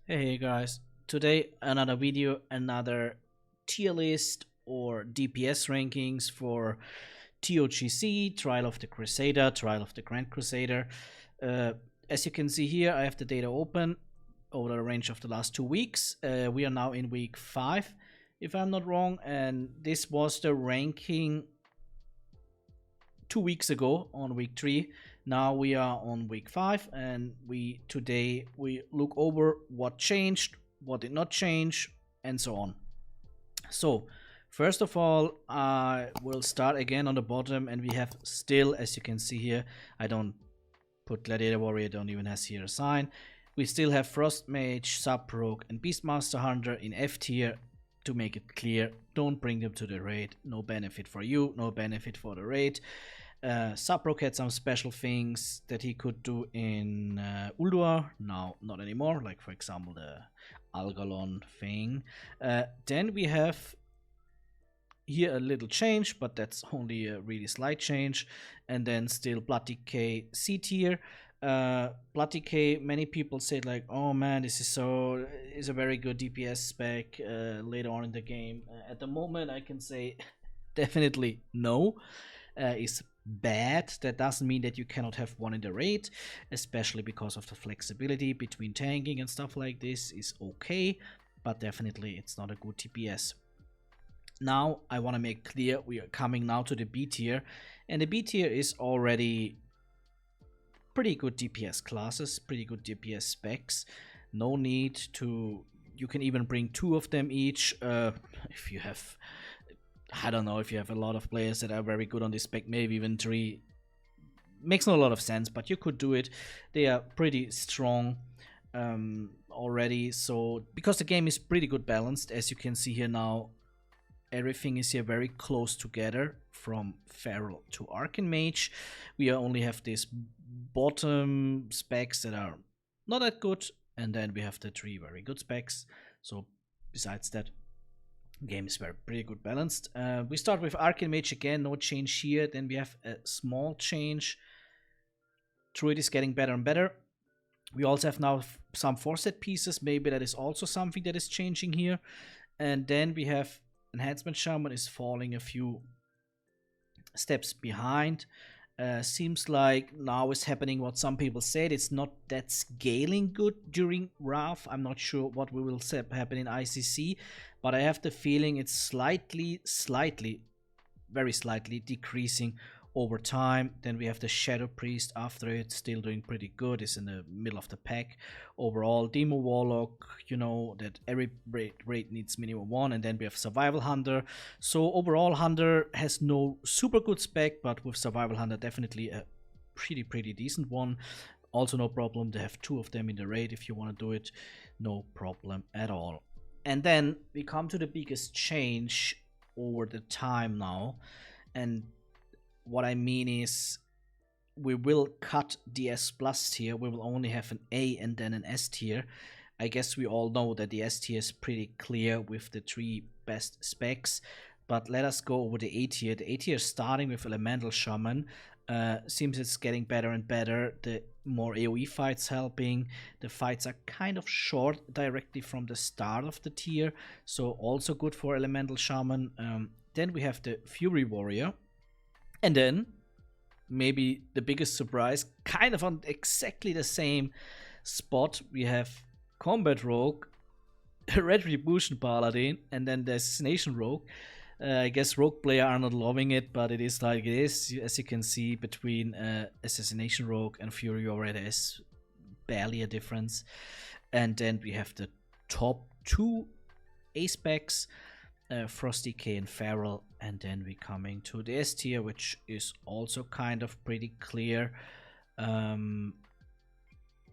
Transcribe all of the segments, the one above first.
Hey guys, today another video, another tier list or DPS rankings for TOGC, Trial of the Crusader, Trial of the Grand Crusader. As you can see here, I have the data open over the range of the last 2 weeks. We are now in week 5, if I'm not wrong, and this was the ranking 2 weeks ago on week 3. Now we are on week 5, and today we look over what changed, what did not change, and so on. So first of all, I will start again on the bottom, and we have still, as you can see here, I don't put Gladiator Warrior, don't even have here a sign. We still have Frost Mage, Sub Rogue, and Beastmaster Hunter in F tier. To make it clear, don't bring them to the raid. No benefit for you, no benefit for the raid. Sub Rogue had some special things that he could do in Ulduar. Now, not anymore, like for example the Algalon thing. Then we have here a little change, but that's only a really slight change. And then still WotLK C tier. WotLK, many people said like, oh man, this is a very good DPS spec later on in the game. At the moment, I can say definitely no. Is bad. That doesn't mean that you cannot have one in the raid, especially because of the flexibility between tanking and stuff like this is okay, but definitely it's not a good DPS. Now I want to make clear we are coming now to the B tier, and the B tier is already pretty good DPS classes, pretty good DPS specs. No need to, you can even bring 2 of them each if you have, I don't know, if you have a lot of players that are very good on this spec, maybe even 3. Makes not a lot of sense, but you could do it. They are pretty strong already, so because the game is pretty good balanced, as you can see here now, everything is here very close together from Feral to Arcane Mage. We only have these bottom specs that are not that good, and then we have the 3 very good specs. So besides that, game is pretty good balanced. We start with Arcane Mage again, no change here. Then we have a small change. Druid is getting better and better. We also have now some 4-set pieces. Maybe that is also something that is changing here. And then we have Enhancement Shaman is falling a few steps behind. Seems like now is happening what some people said. It's not that scaling good during Wrath. I'm not sure what will happen in ICC, but I have the feeling it's slightly, very slightly decreasing over time. Then we have the Shadow Priest after it, still doing pretty good. It's in the middle of the pack. Overall, Demo Warlock, you know that every raid needs minimum 1, and then we have Survival Hunter. So overall, Hunter has no super good spec, but with Survival Hunter, definitely a pretty decent one. Also no problem to have 2 of them in the raid if you want to do it. No problem at all. And then we come to the biggest change over the time now, and what I mean is we will cut the S plus tier. We will only have an A and then an S tier. I guess we all know that the S tier is pretty clear with the 3 best specs, but let us go over the A tier. The A tier is starting with Elemental Shaman. Seems it's getting better and better. The more AoE fights helping. The fights are kind of short directly from the start of the tier, so also good for Elemental Shaman. Then we have the Fury Warrior. And then, maybe the biggest surprise, kind of on exactly the same spot, we have Combat Rogue, Retribution Paladin, and then the Assassination Rogue. I guess Rogue players are not loving it, but it is like it is. As you can see, between Assassination Rogue and Fury Warrior, there is barely a difference. And then we have the top 2 A specs. Frosty K and Feral, and then we coming to the S tier, which is also kind of pretty clear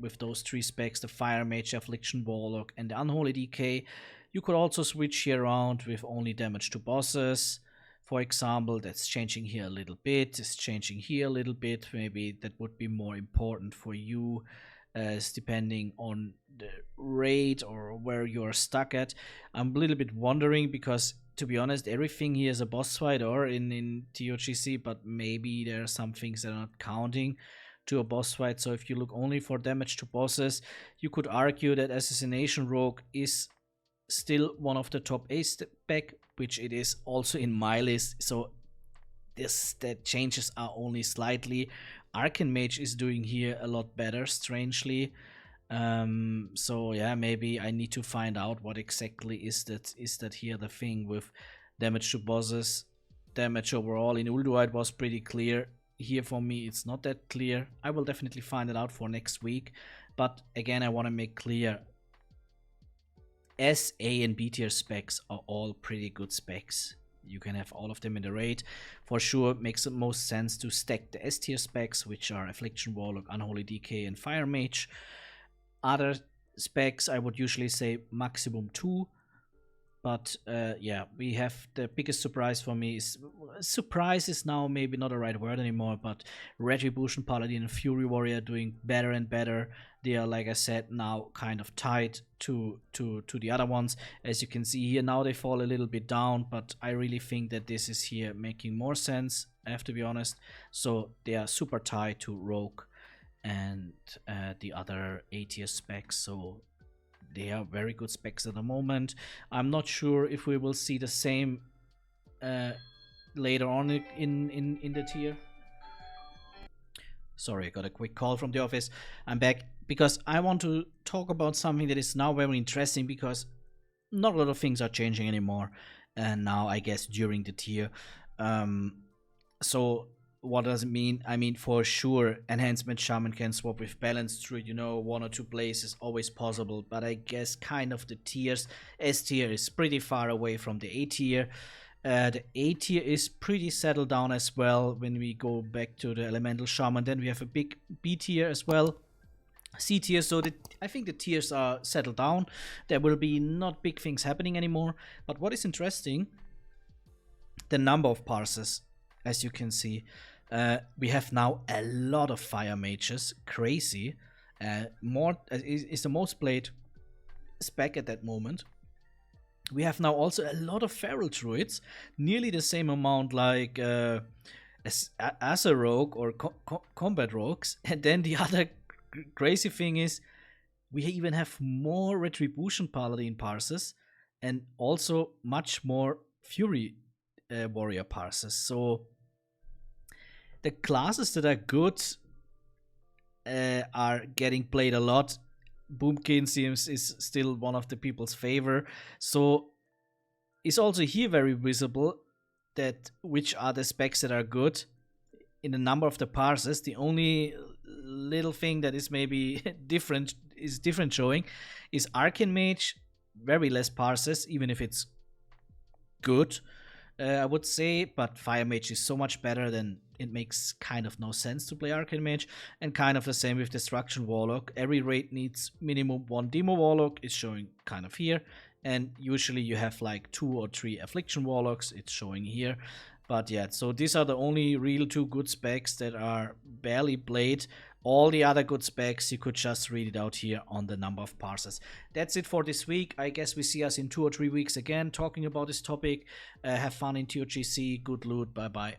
with those 3 specs, the Fire Mage, Affliction Warlock, and the Unholy DK. You could also switch here around with only damage to bosses, for example. That's changing here a little bit, it's changing here a little bit. Maybe that would be more important for you, as depending on the raid or where you're stuck at. I'm a little bit wondering because, to be honest, everything here is a boss fight or in TOGC, but maybe there are some things that are not counting to a boss fight. So if you look only for damage to bosses, you could argue that Assassination Rogue is still one of the top A spec, which it is also in my list. So the changes are only slightly. Arcane Mage is doing here a lot better, strangely. So yeah, maybe I need to find out what exactly is that here the thing with damage to bosses. Damage overall in Ulduite was pretty clear. Here for me it's not that clear. I will definitely find it out for next week, but again I want to make clear S, A and B tier specs are all pretty good specs. You can have all of them in the raid. For sure makes the most sense to stack the S tier specs, which are Affliction Warlock, Unholy DK and Fire Mage. Other specs I would usually say maximum 2, but yeah, we have the biggest surprise for me is, surprise is now maybe not the right word anymore, but Retribution Paladin and Fury Warrior doing better and better. They are, like I said, now kind of tied to the other ones. As you can see here, now they fall a little bit down, but I really think that this is here making more sense, I have to be honest. So they are super tied to Rogue and the other A tier specs, so they are very good specs at the moment. I'm not sure if we will see the same later on in the tier. Sorry, I got a quick call from the office. I'm back because I want to talk about something that is now very interesting, because not a lot of things are changing anymore, and now I guess during the tier. So what does it mean? I mean, for sure, Enhancement Shaman can swap with Balance Druid, you know, 1 or 2 plays is always possible, but I guess kind of the tiers, S tier is pretty far away from the A tier. The A tier is pretty settled down as well when we go back to the Elemental Shaman. Then we have a big B tier as well, C tier, so I think the tiers are settled down. There will be not big things happening anymore, but what is interesting, the number of parsers, as you can see. We have now a lot of Fire Mages, crazy. More is the most played spec at that moment. We have now also a lot of Feral Druids, nearly the same amount like as a Rogue or Combat Rogues. And then the other crazy thing is, we even have more Retribution Paladin parsers and also much more Fury Warrior parsers. So the classes that are good are getting played a lot. Boomkin seems is still one of the people's favor. So it's also here very visible that which are the specs that are good in the number of the parsers. The only little thing that is maybe different showing is Arcane Mage, very less parsers, even if it's good, I would say, but Fire Mage is so much better than it makes kind of no sense to play Arcane Mage. And kind of the same with Destruction Warlock. Every raid needs minimum 1 Demo Warlock, it's showing kind of here, and usually you have like 2 or 3 Affliction Warlocks, it's showing here. But yeah, so these are the only real 2 good specs that are barely played. All the other good specs, you could just read it out here on the number of parsers. That's it for this week. I guess we see us in 2 or 3 weeks again talking about this topic. Have fun in TOGC. Good loot. Bye bye.